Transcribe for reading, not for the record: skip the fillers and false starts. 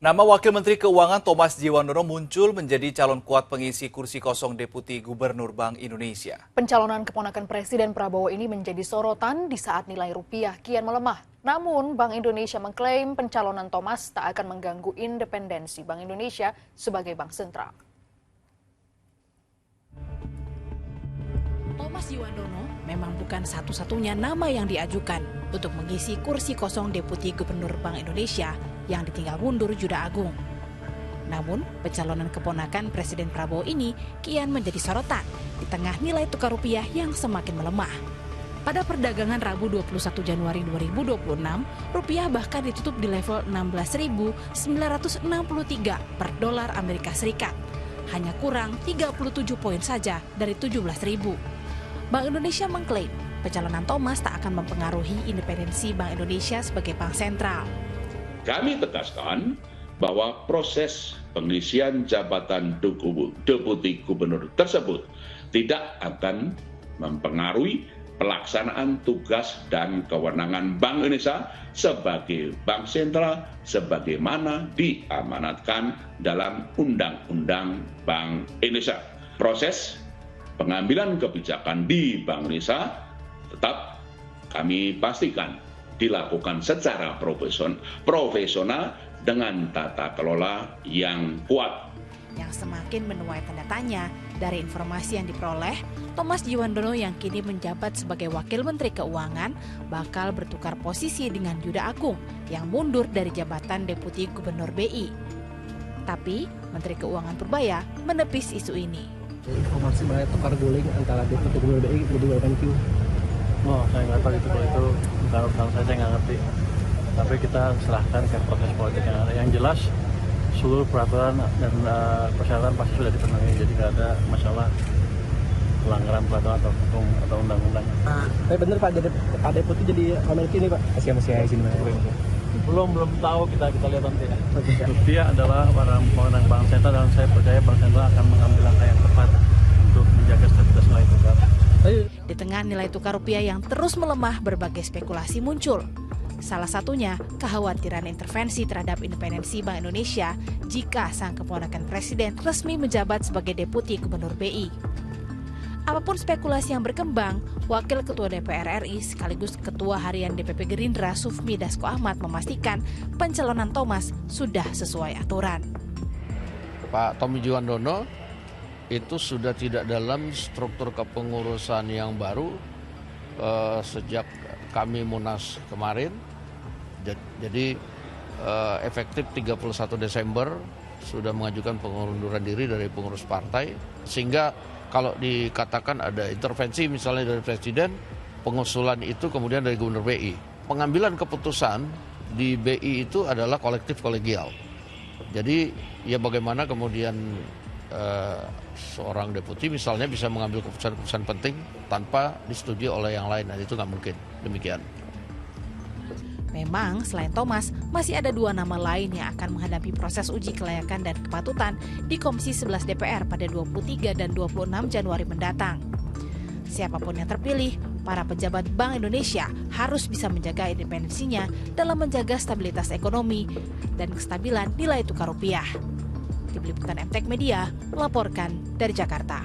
Nama Wakil Menteri Keuangan Thomas Djiwandono muncul menjadi calon kuat pengisi kursi kosong Deputi Gubernur Bank Indonesia. Pencalonan keponakan Presiden Prabowo ini menjadi sorotan di saat nilai rupiah kian melemah. Namun, Bank Indonesia mengklaim pencalonan Thomas tak akan mengganggu independensi Bank Indonesia sebagai bank sentral. Thomas Djiwandono memang bukan satu-satunya nama yang diajukan untuk mengisi kursi kosong Deputi Gubernur Bank Indonesia yang ditinggal mundur Juda Agung. Namun, pencalonan keponakan Presiden Prabowo ini kian menjadi sorotan di tengah nilai tukar rupiah yang semakin melemah. Pada perdagangan Rabu 21 Januari 2026, rupiah bahkan ditutup di level 16.963 per dolar Amerika Serikat. Hanya kurang 37 poin saja dari 17.000. Bank Indonesia mengklaim pencalonan Thomas tak akan mempengaruhi independensi Bank Indonesia sebagai bank sentral. Kami tegaskan bahwa proses pengisian jabatan Deputi Gubernur tersebut tidak akan mempengaruhi pelaksanaan tugas dan kewenangan Bank Indonesia sebagai bank sentral sebagaimana diamanatkan dalam Undang-Undang Bank Indonesia. Proses pengambilan kebijakan di Bank Indonesia tetap kami pastikan dilakukan secara profesional dengan tata kelola yang kuat. Yang semakin menuai tanda tanya dari informasi yang diperoleh, Thomas Djiwandono yang kini menjabat sebagai Wakil Menteri Keuangan bakal bertukar posisi dengan Juda Agung yang mundur dari jabatan Deputi Gubernur BI. Tapi Menteri Keuangan Purbaya menepis isu ini. Informasi mengenai tukar guling antara Deputi Gubernur BI jadi WMQ. Oh, saya nggak tahu itu kalau saya nggak ngerti. Tapi kita serahkan ke proses politik yang ada. Yang jelas seluruh peraturan dan persyaratan pasti sudah dipenuhi, jadi nggak ada masalah pelanggaran peraturan atau hukum atau undang-undang. Tapi benar Pak Deputi jadi WMQ ini Pak? Masih izin Belum tahu, kita lihat nanti. Rupiah adalah wewenang bank sentral dan saya percaya bank sentral akan mengambil langkah yang tepat untuk menjaga stabilitas nilai tukar. Di tengah nilai tukar rupiah yang terus melemah, berbagai spekulasi muncul. Salah satunya kekhawatiran intervensi terhadap independensi Bank Indonesia jika sang keponakan Presiden resmi menjabat sebagai Deputi Gubernur BI. Apapun spekulasi yang berkembang, Wakil Ketua DPR RI sekaligus Ketua Harian DPP Gerindra Sufmi Dasko Ahmad memastikan pencalonan Thomas sudah sesuai aturan. Pak Thomas Djiwandono itu sudah tidak dalam struktur kepengurusan yang baru sejak kami Munas kemarin. Jadi efektif 31 Desember sudah mengajukan pengunduran diri dari pengurus partai. Sehingga kalau dikatakan ada intervensi misalnya dari Presiden, pengusulan itu kemudian dari Gubernur BI. Pengambilan keputusan di BI itu adalah kolektif kolegial. Jadi ya bagaimana kemudian seorang deputi misalnya bisa mengambil keputusan-keputusan penting tanpa disetujui oleh yang lain, dan itu nggak mungkin demikian. Memang selain Thomas, masih ada dua nama lain yang akan menghadapi proses uji kelayakan dan kepatutan di Komisi 11 DPR pada 23 dan 26 Januari mendatang. Siapapun yang terpilih, para pejabat Bank Indonesia harus bisa menjaga independensinya dalam menjaga stabilitas ekonomi dan kestabilan nilai tukar rupiah. Tim Liputan MTech Media melaporkan dari Jakarta.